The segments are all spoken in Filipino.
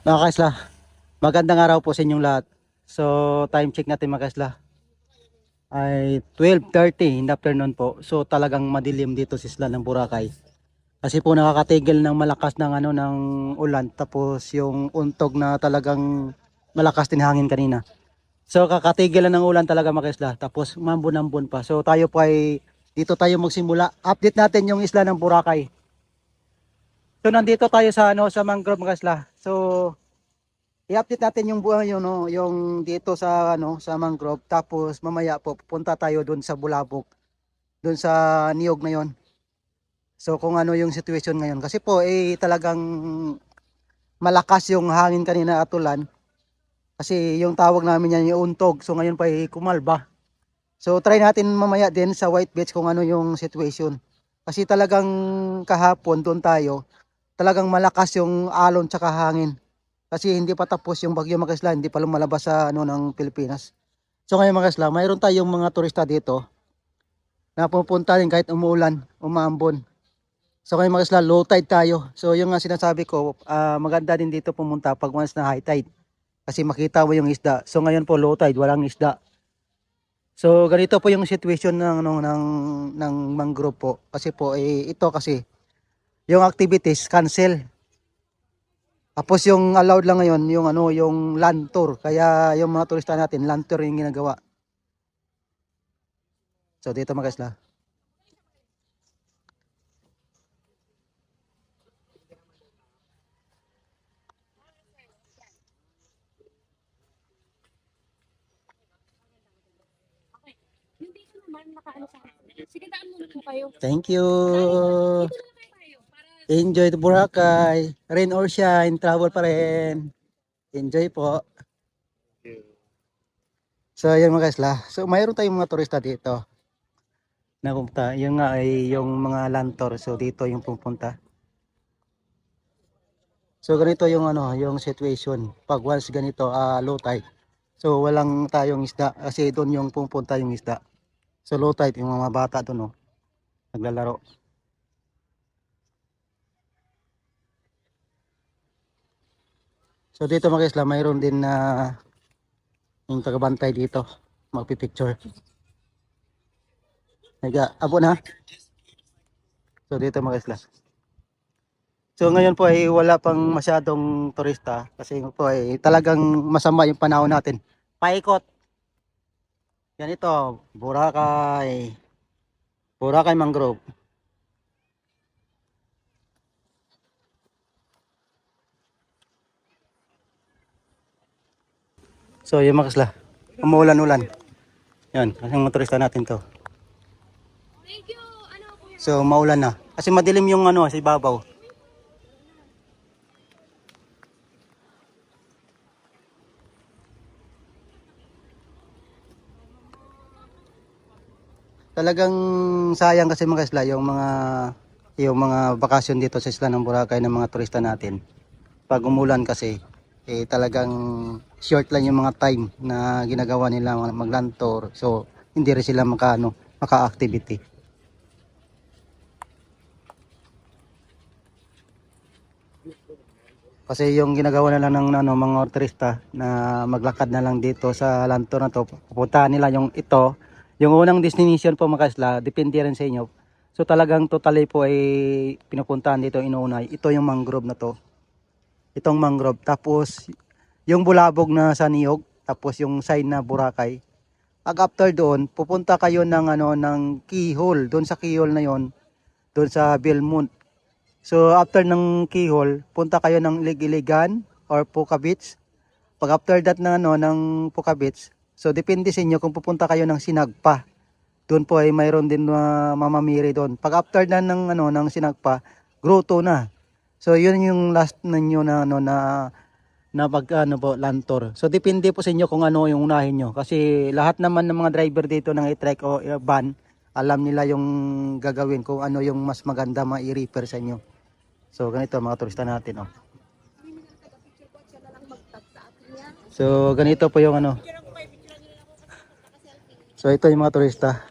Mga kaisla, magandang araw po sa inyong lahat. So, time check natin mga kaisla ay 12:30 in the afternoon po. So, talagang madilim dito sa isla ng Boracay. Kasi po nakakatigil ng malakas ng ng ulan tapos yung untog na talagang malakas din hangin kanina. So, kakatigil lang ng ulan talaga mga kaisla. Tapos mambon-ambon pa. So, tayo po ay dito tayo magsimula. Update natin yung isla ng Boracay. So, nandito tayo sa sa mangrove mga kaisla. So, i-update natin yung buhay yun, no, yung dito sa sa mangrove tapos mamaya po pupunta tayo doon sa Bulabog, doon sa niyog na yon. So kung ano yung situation ngayon kasi po talagang malakas yung hangin kanina at ulan kasi yung tawag namin yan yung untog. So ngayon pa kumalba. So try natin mamaya din sa White Beach kung ano yung situation. Kasi talagang kahapon doon tayo, talagang malakas yung alon tsaka hangin. Kasi hindi pa tapos yung bagyo mga kasla, hindi pa lumalabas sa ng Pilipinas. So ngayon mga kasla, mayroon tayong mga turista dito na pupunta rin kahit umuulan, umambon. So ngayon mga kasla, low tide tayo. So yung nga sinasabi ko, maganda din dito pumunta pag once na high tide. Kasi makita mo yung isda. So ngayon po low tide, walang isda. So ganito po yung situation ng mangrove po. Kasi po ito kasi yung activities cancel. Tapos yung allowed lang ngayon yung yung land tour. Kaya yung mga turista natin land tour yung ginagawa. So dito mga kasla. Hindi ko naman nakaano sa akin. Sige, daan muna po kayo. Thank you. Dito na kayo tayo. Para Enjoy the Boracay. Rain or shine, travel pa rin. Enjoy po. So ayun mga kasla. So mayroon tayong mga turista dito na pumunta. Yung nga ay yung mga land tour. So dito yung pupunta. So ganito yung yung situation. Pag once ganito low tide. So walang tayong isda kasi doon yung pupunta yung isda. So low tide yung mga bata doon naglalaro. So dito mga isla mayroon din na yung tagabantay dito magpi-picture. Naga abo na. So dito mga isla. So ngayon po ay wala pang masyadong turista kasi po ay talagang masama yung panahon natin. Paikot. Yan ito, Boracay. Boracay Mangrove. So yung mga kasla, umuulan-ulan. Yan, kasi mga turista natin to. thank you. Ano po yan? So maulan na. Kasi madilim yung sa ibabaw. Talagang sayang kasi mga kasla yung mga bakasyon dito sa isla ng Boracay ng mga turista natin. Pag umulan kasi talagang short lang yung mga time na ginagawa nila magland tour. So hindi rin sila maka-activity. Kasi yung ginagawa na lang ng mga turista na maglakad na lang dito sa land tour na to, pupuntahan nila yung ito, yung unang destination po mga kasla, depende rin sa inyo. So talagang totally po ay pinupuntahan dito inuunay. Ito yung mangrove na to. Itong mangrove. Tapos yung bulabog na sa niyog, tapos yung sign na Boracay. Pag after doon, pupunta kayo ng ng keyhole. Doon sa keyhole na yon, doon sa Belmont. So after ng keyhole, punta kayo ng Iligan or Puka Beach. Pag after that ng ng Puka Beach, so depende sa inyo kung pupunta kayo ng Sinagpa. Doon po ay mayroon din mamamiri doon. Pag after na ng ng Sinagpa, Grotto na. So yun yung last ninyo na na pag po land tour. So depende po sa inyo kung ano yung unahin nyo. Kasi lahat naman ng mga driver dito ng e-trek o van, alam nila yung gagawin kung ano yung mas maganda ma-i-refer sa inyo. So ganito mga turista natin So ganito po yung So ito yung mga turista.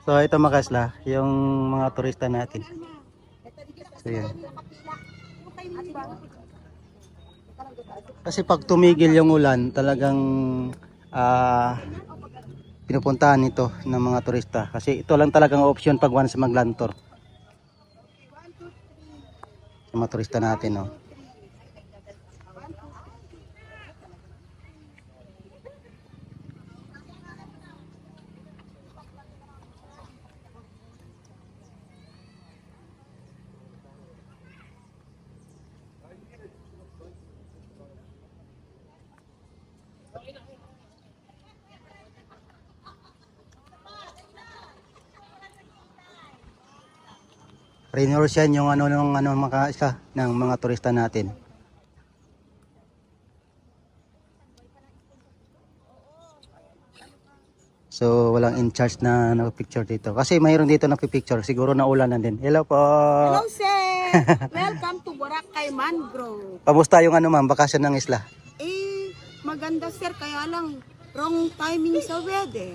So ito mga kasla, yung mga turista natin. So yan. Kasi pag tumigil yung ulan, talagang pinupuntahan nito ng mga turista. Kasi ito lang talagang option pag once maglantor. Sa mga turista natin, no. Rainwater yan yung ano ng ano mga isa ng mga turista natin. So walang in charge na nagpicture dito. Kasi mayroon dito nagpipicture, siguro na ulan na din. Hello po. Hello sir! Welcome to Boracay Mangrove. Kamusta yung ano ma'am, bakasyon ng isla? Maganda sir, kaya lang wrong timing sa weather.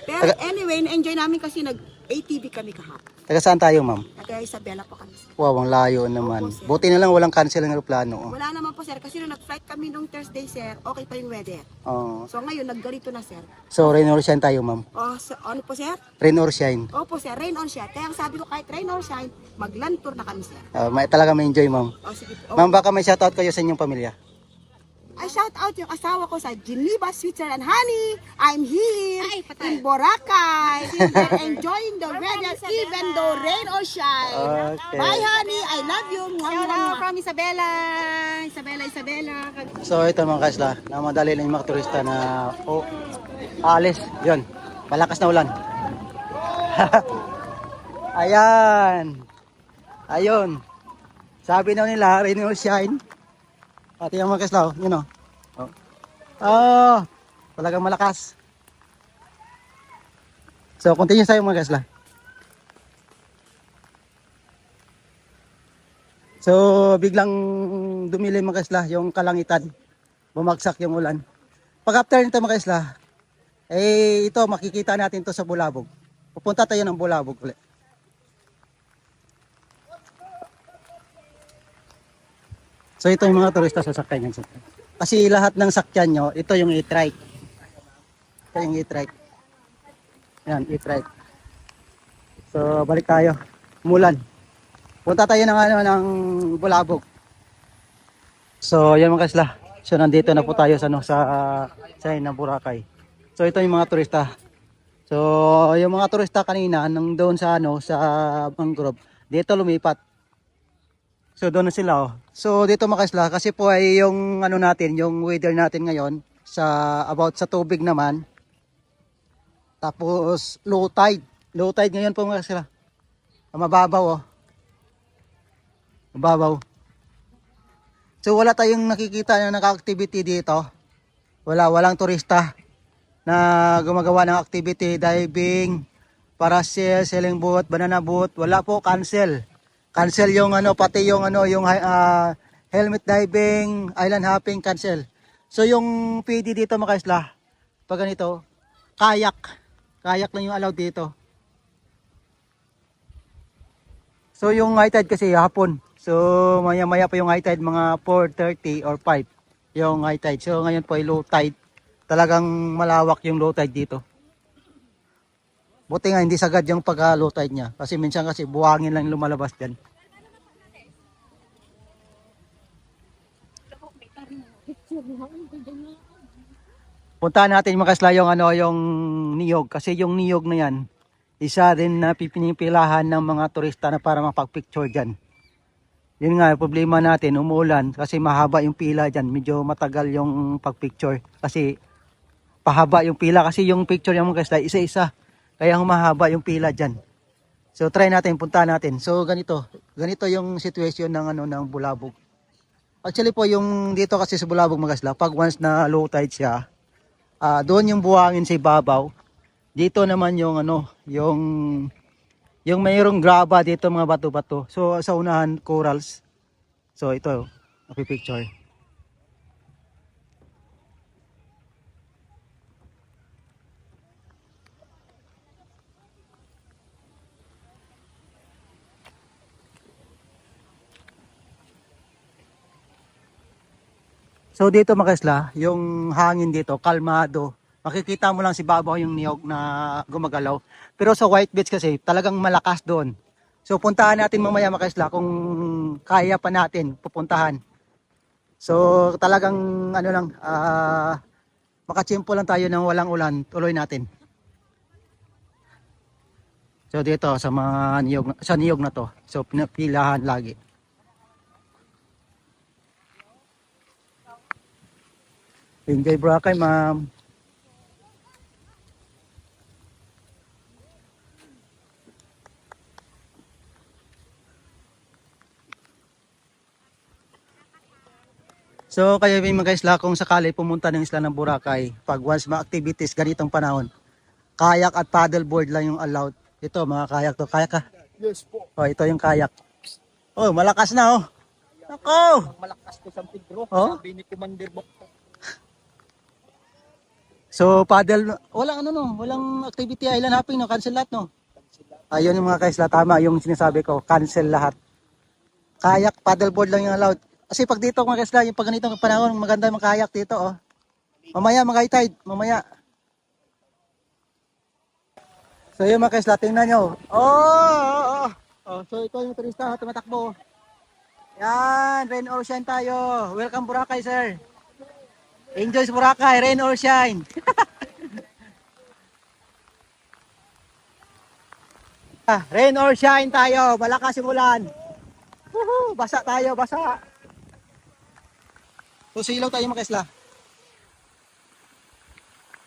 Pero anyway, na-enjoy namin kasi nag-ATV kami kahapon. Taga saan tayo ma'am? Taga Isabela po kami sir. Wow, ang layo naman. Opo, sir. Buti na lang walang cancel ng aeroplano. Oh. Wala naman po sir, kasi nung nag-flight kami nung Thursday sir, okay pa yung weather. Oh. So ngayon, naggalito na sir. So rain or shine tayo ma'am. Ano po sir? Rain or shine. Opo sir, rain on shine. Kaya ang sabi ko kahit rain or shine, mag-land tour na kami sir. Talaga may enjoy ma'am. Sige po. Ma'am, baka may shoutout kayo sa inyong pamilya. I shout out yung asawa ko sa Geneva, Switzerland. Honey, I'm here in Boracay. We're enjoying the weather even though rain or shine. Okay. Bye honey, I love you. Shout out from Isabela. Isabela. So ito mga kaisla, na madali lang yung mga turista na alis. Yun, malakas na ulan. Ayan. Ayun. Sabi na nila, rain or shine. At yung mga kaisla, yun o. Talagang malakas. So continue tayo mga kaisla. So biglang dumilim mga kaisla yung kalangitan. Bumagsak yung ulan. Pag after nito mga kaisla, ito makikita natin to sa Bulabog. Pupunta tayo ng Bulabog ulit. So ito yung mga turista sa sakyan yan. Kasi lahat ng sakyan nyo, ito yung e-trike. Ito yung e-trike. Yan, e-trike. So balik tayo. Umulan. Punta tayo ng ng Bulabog. So yan mga kasla. So nandito na po tayo sa ng Boracay. So ito yung mga turista. So yung mga turista kanina nang doon sa sa mangrove, dito lumipat. So doon na sila oh. So dito mga kasla kasi po ay yung natin, yung weather natin ngayon sa about sa tubig naman. Tapos low tide. Low tide ngayon po mga kasla. Mababaw oh. Mababaw. So wala tayong nakikita na naka-activity dito. Walang turista na gumagawa ng activity, diving, parasail, sailing boat, banana boat. Wala po, cancel. Cancel yung pati yung yung helmet diving, island hopping, cancel. So yung PD dito mga kaisla, pag ganito, kayak. Kayak lang yung allowed dito. So yung high tide kasi hapon. So maya-maya pa yung high tide, mga 4:30 or 5 yung high tide. So ngayon po ay low tide. Talagang malawak yung low tide dito. Buti nga hindi sagad yung pagka low tide niya. Kasi minsan kasi buhangin lang lumalabas dyan. Puntahan natin mga kasla yung yung niyog. Kasi yung niyog na yan, isa rin na pipinipilahan ng mga turista na para makapag-picture dyan. Yun nga, problema natin, umuulan kasi mahaba yung pila dyan. Medyo matagal yung pag-picture kasi pahaba yung pila kasi yung picture yung mga kasla, isa-isa. Kaya humahaba yung pila dyan. So try natin, puntahan natin. So ganito yung situation ng ng Bulabog. Actually po yung dito kasi sa Bulabog mga kasla, pag once na low tide siya, doon yung buhangin sa ibabaw. Dito naman yung yung mayroong graba dito mga bato-bato. So sa unahan corals. So ito, picture. So dito mga kaisla, yung hangin dito, kalmado. Makikita mo lang si babaw yung niyog na gumagalaw. Pero sa White Beach kasi, talagang malakas doon. So puntahan natin mamaya mga kaisla kung kaya pa natin pupuntahan. So talagang ano lang, makachimpo lang tayo ng walang ulan, tuloy natin. So dito sa mga niyog, sa niyog na to. So pinapilahan lagi. Enjoy Boracay, ma'am. So kayo mga isla, kung sakali pumunta ng isla ng Boracay, pag once ma-activities ganitong panahon, kayak at paddleboard lang yung allowed. Ito mga kayak to. Kayak ka? Yes po. Oh, ito yung kayak. Oh, malakas na oh. Ako! Malakas ko sa Pedro. Oh? Sabi ni Commander Bok. So paddle, walang ano no, walang activity island hopping no, cancel lahat no. Ayun yung mga kaisla, tama yung sinasabi ko, cancel lahat. Kayak, paddleboard lang yung allowed. Kasi pag dito mga kaisla, yung pag ganitong panahon, maganda yung kayak dito oh. Mamaya mga tide, mamaya. So yun mga kaisla, tingnan nyo. So ito yung turista, tumatakbo. Yan, rain or shine tayo. Welcome Boracay sir. Enjoy sa Boracay, rain or shine. Rain or shine tayo, malakas yung ulan. Woohoo, basa tayo, basa. So silaw tayo mga kaisla.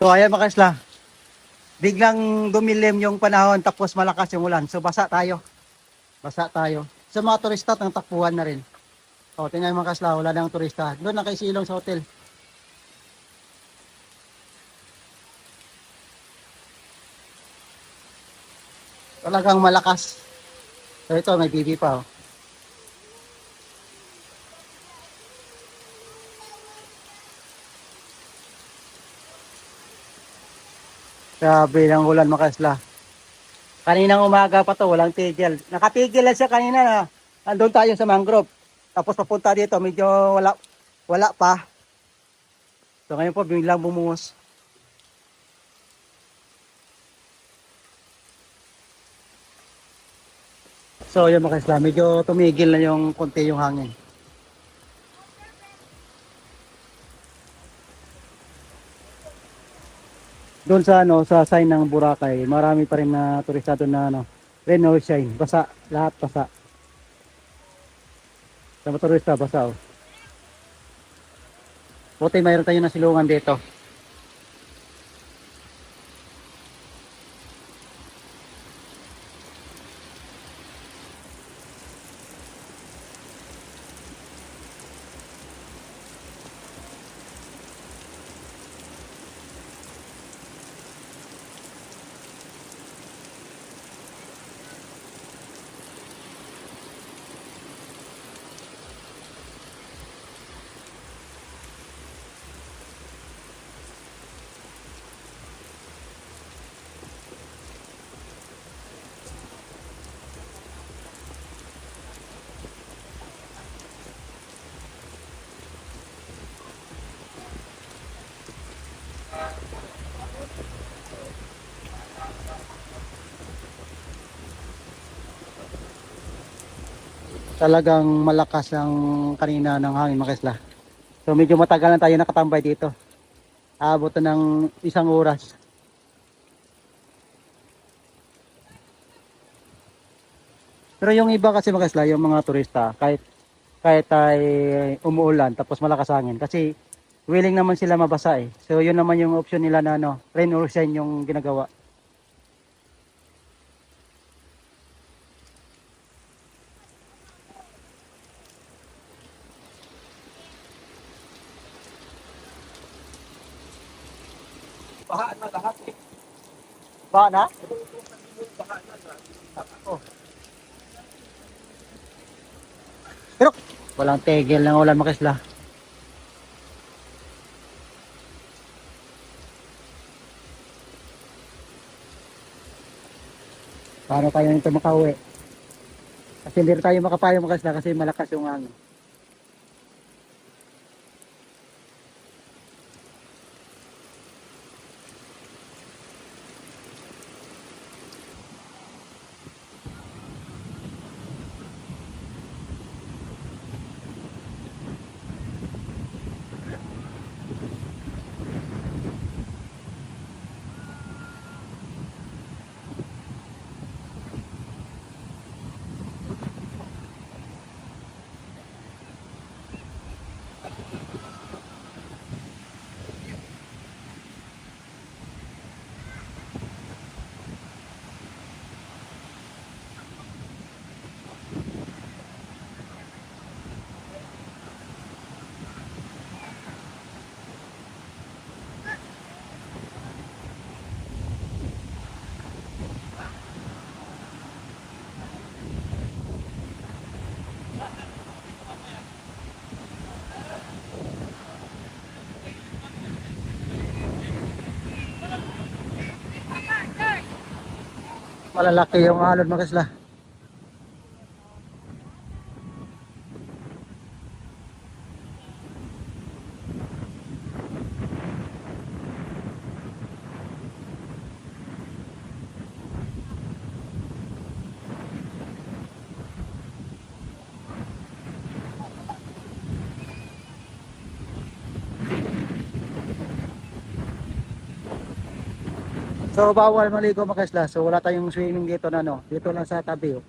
So ayan mga kaisla. Biglang dumilim yung panahon tapos malakas yung ulan. So basa tayo. Basa tayo. Sa mga turista, ng takbuhan na rin. O, tingnan mga kaisla, wala nang turista. Doon na kay Silong sa hotel. Talagang malakas. So ito, may bibi pa oh. Grabe ng ulan mga kaisla. Kaninang umaga pa to, walang tigil. Nakatigil lang siya kanina na. Andun tayo sa mangrove. Tapos papunta dito, medyo wala pa. So ngayon po, biglang bumuhos. So yun mga kaisla, medyo tumigil na yung konti yung hangin. Doon sa ano, sa sign ng Boracay, marami pa rin na turista doon na ano, rain or shine, basa, lahat basa. Sa mga turista, basa oh. Buti mayroon tayo na silungan dito. Talagang malakas ang kanina ng hangin mga kaisla. So medyo matagal na tayo nakatambay dito. Aabot na ng 1 oras. Pero yung iba kasi mga kaisla, yung mga turista, kahit ay umuulan tapos malakas hangin kasi willing naman sila mabasa eh. So yun naman yung option nila na ano, rain or shine yung ginagawa. Baha na lahat eh. Ba na? Oh. Pero walang tigil ng ulan mga kaisla. Paano tayo nito makauwi? Kasi hindi tayo makapayo mga kaisla kasi malakas yung hangin. Napakalaki yung alon mga isla. So bawal maligo mga isla. So wala tayong swimming dito na no. Dito lang sa tabi oh.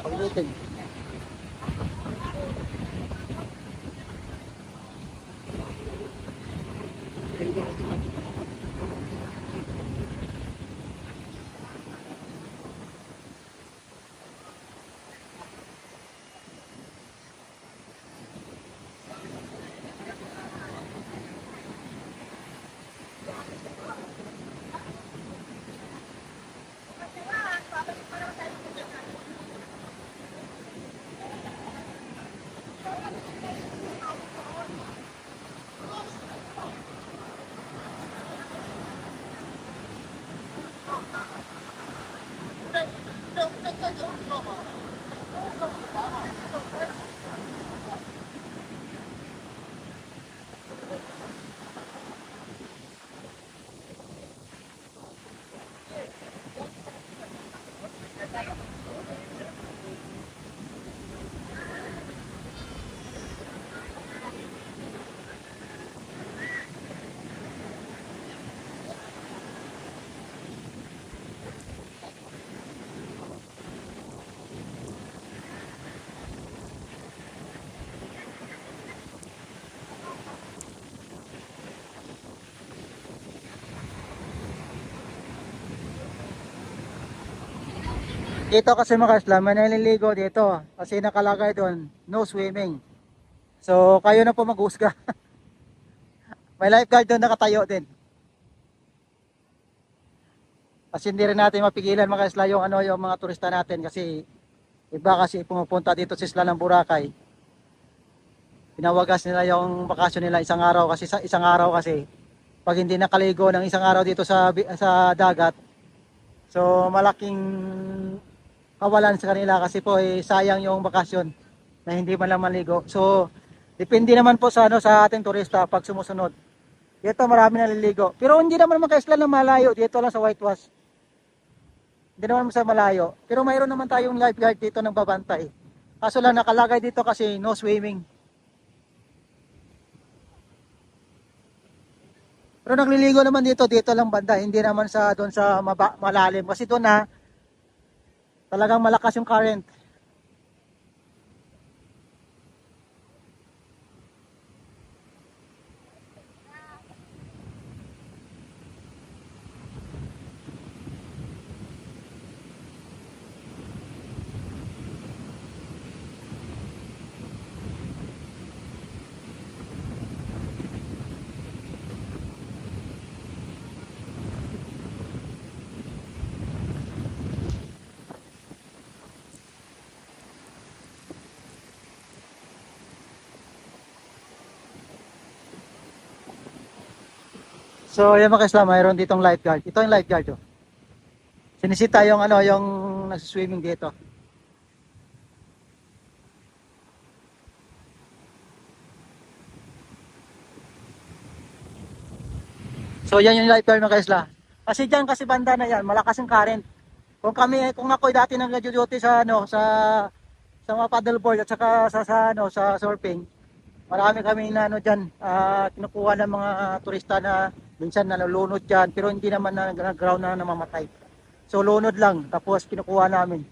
Pagdating. Dito kasi mga isla, may naliligo dito kasi nakalagay doon, no swimming. So kayo na po mag-husga. May lifeguard doon nakatayo din. Kasi hindi rin natin mapigilan mga isla yung, yung mga turista natin kasi iba kasi pumupunta dito sa isla ng Boracay. Pinawagas nila yung bakasyon nila isang araw kasi sa isang araw kasi pag hindi nakaligo ng isang araw dito sa dagat, so malaking kawalan sa kanila kasi po sayang yung bakasyon na hindi man lang maligo. So depende naman po sa sa ating turista pag sumusunod. Dito marami naliligo. Pero hindi naman makaisla na malayo dito lang sa Whitewash. Hindi naman sa malayo. Pero mayroon naman tayong lifeguard dito ng babantay. Kaso lang nakalagay dito kasi no swimming. Pero nagliligo naman dito lang banda, hindi naman sa doon sa malalim kasi doon na talagang malakas yung current. So, yan mga kasla, mayroon ditong lifeguard. Ito yung lifeguard, oh. Sinisita yung yung nag-swimming dito. So yan yung lifeguard mga kaisla. Kasi diyan kasi banda na yan, malakas ang current. Kung ako dati nag-duty sa ano sa mga paddleboard at saka sa surfing, marami kami na ano diyan, kinukuha ng mga turista na minsan nalulunod diyan pero hindi naman na ground na namamatay. So lunod lang tapos kinukuha namin.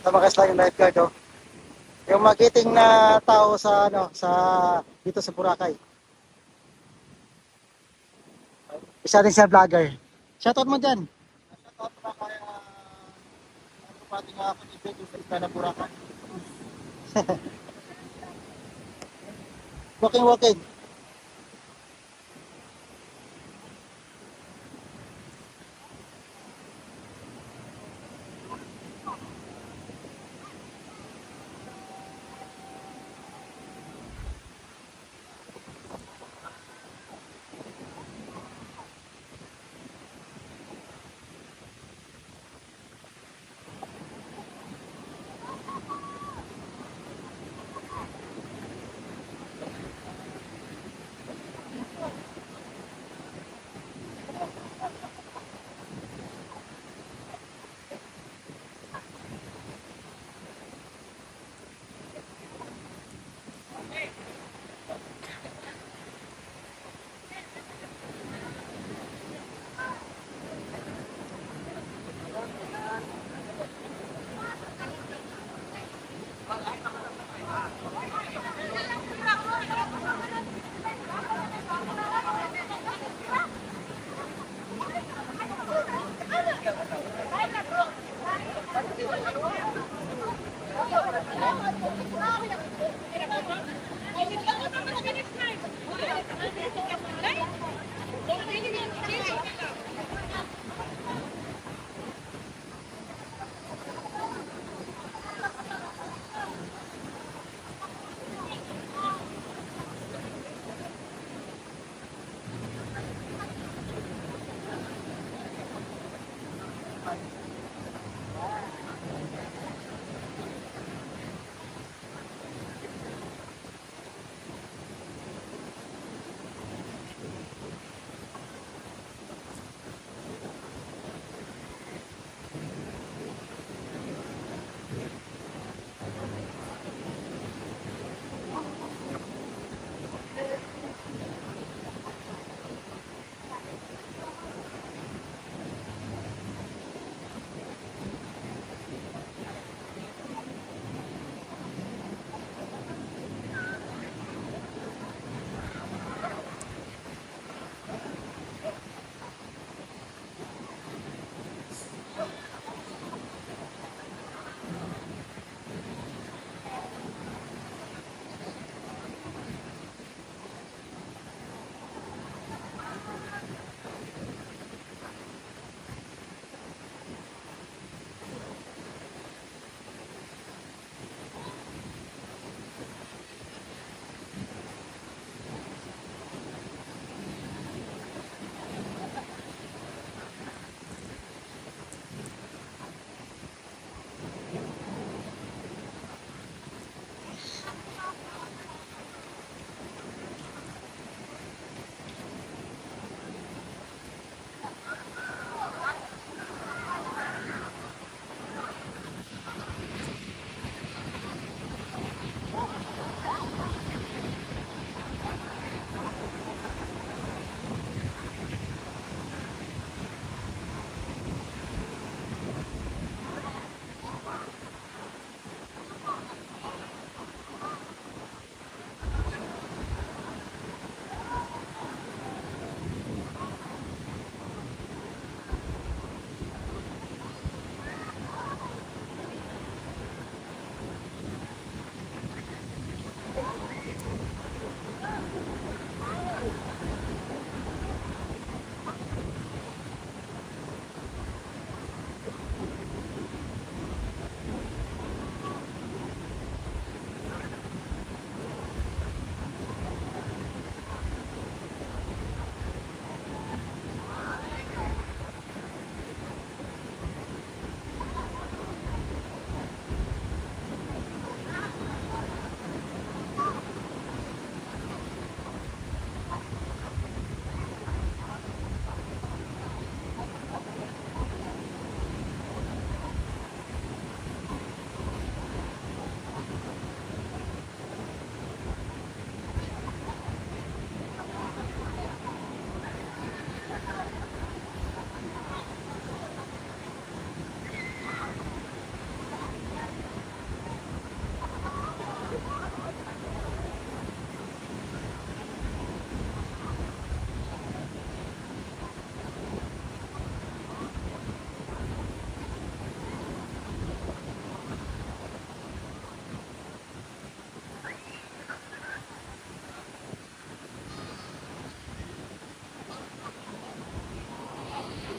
Tumakas lang yung lifeguard, oh. Yung magiting na tao sa ano, sa dito sa Boracay. Isa din siya vlogger. Shoutout mo dyan. Shoutout mo kaya ano pati nga ako ni Beto sa isla ng Boracay. Walking.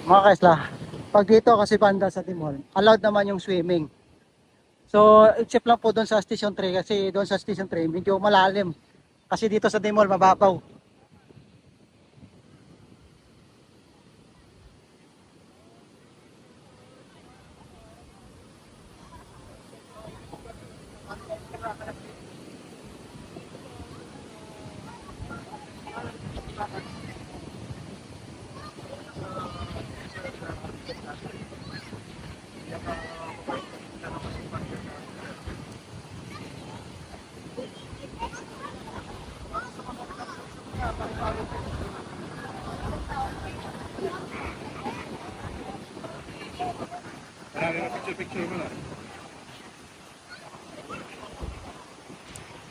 Mga kaisla, pag dito kasi banda sa Timol, allowed naman yung swimming. So, except lang po doon sa Station 3 kasi doon sa Station 3 medyo malalim. Kasi dito sa Timol mababaw.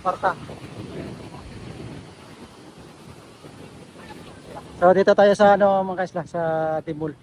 Marta. So dito tayo sa ano mga kaisla, sa Timol.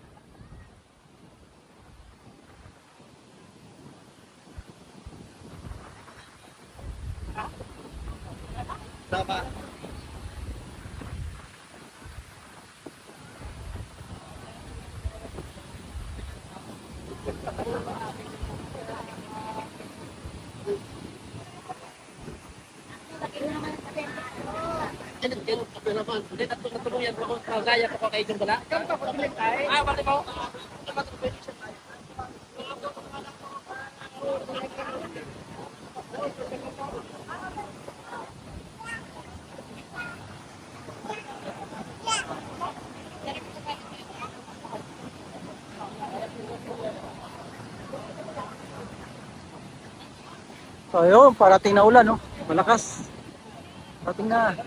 Hindi, natulungan ko ako. Gaya ko kay Jong Bala. Ah, bakit mo? So ayun, parating na ulan, no? Malakas. Parating na.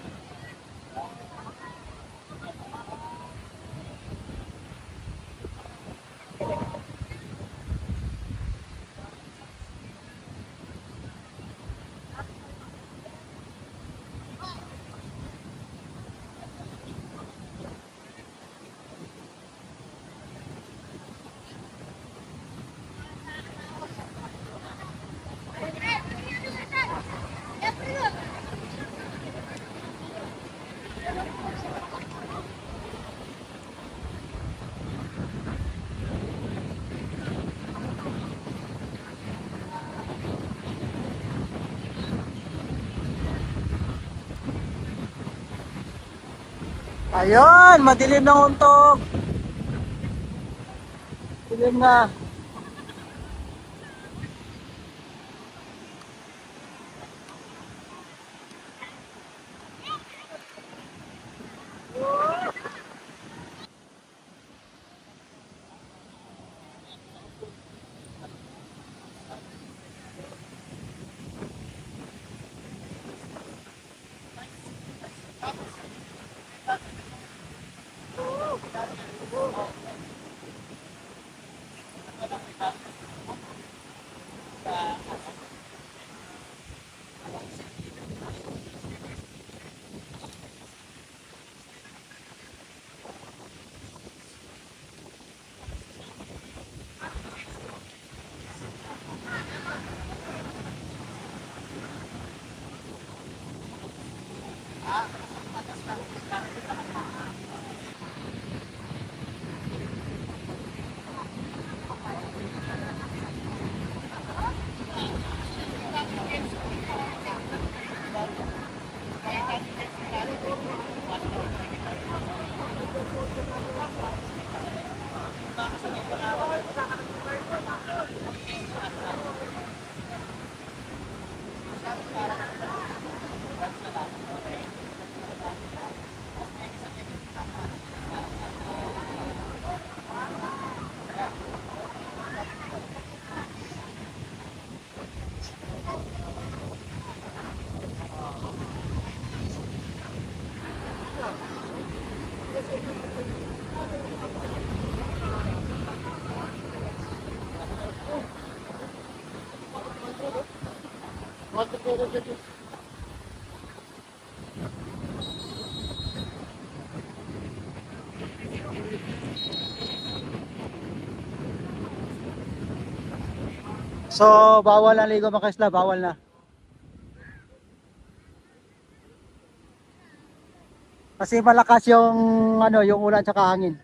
Ayun, madilim na untok. Dilim na. So, bawal ang ligo mga kaisla, bawal na. Kasi malakas yung ano, yung ulan tsaka hangin.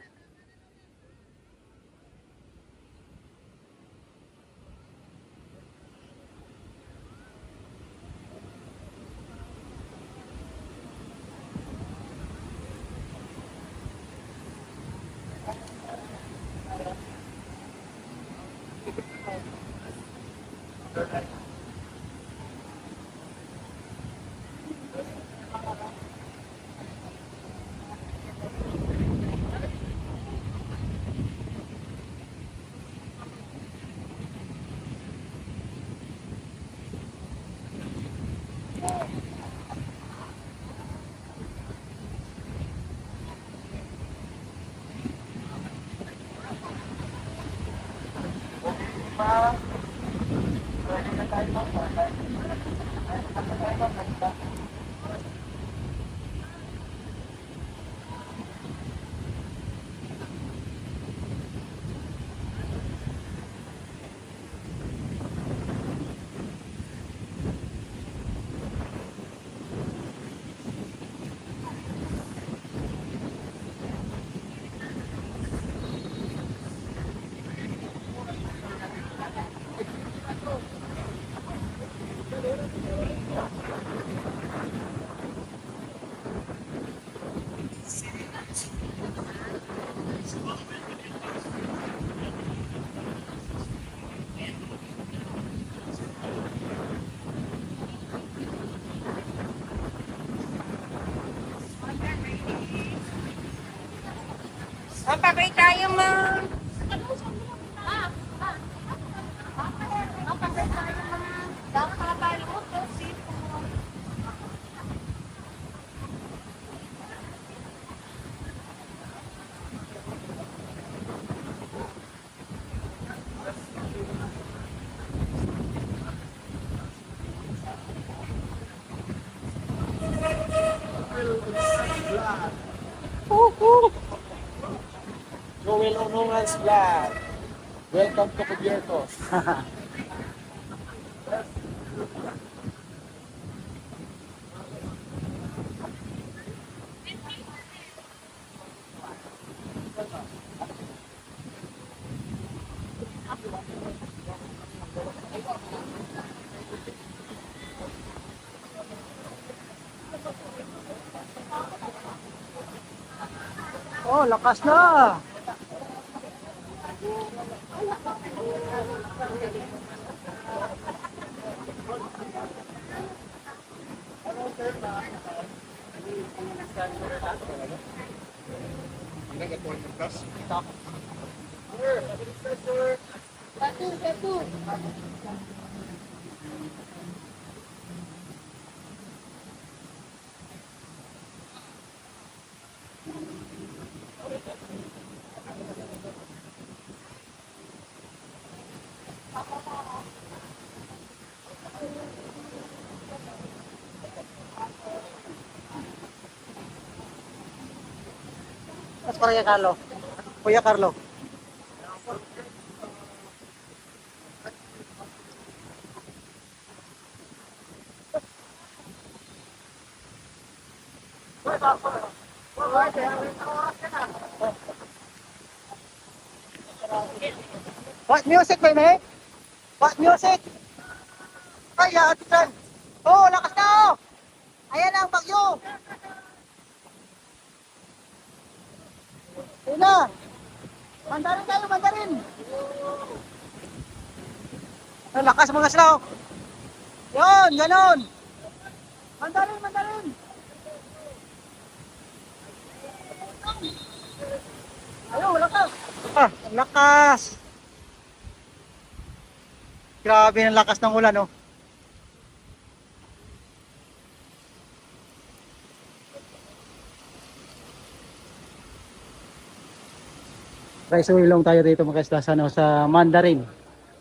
Papakay tayo mo. Joel Onongan's Vlog. Welcome to Cubiertos. Oh, lakas na! Mas Kuya Carlo. Kuya Carlo. What music, baby? What music? Ay, atisan. Oh, lakas na oh. Ayan ang bagyo. Ayun na. Mandarin tayo, mandarin. Ang lakas mga slaw. Yun, ganon. Mandarin, mandarin. Ayun, lakas. Ah, ang lakas. Grabe ang lakas ng ulan, oh. Rice Wilong tayo dito mga isla sa, sa Mandarin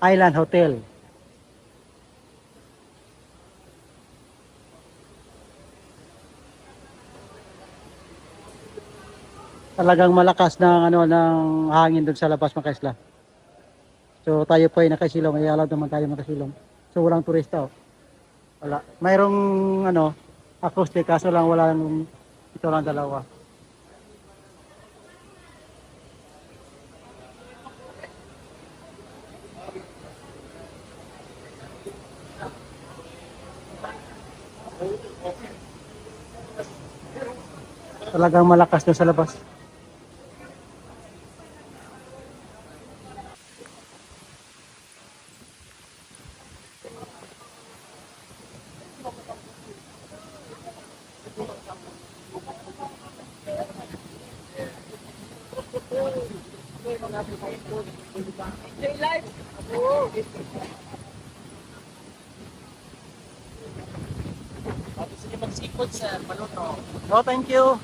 Island Hotel. Talagang malakas ng ng hangin doon sa labas mga isla. So tayo po ay nakasilong, ay allowed naman tayo makasilong. So walang turista oh. Wala. Mayroong acoustic kaso lang walang ito lang dalawa. Talagang malakas doon sa labas. Gusto niyo mag-seafood sir, maluto. No, thank you.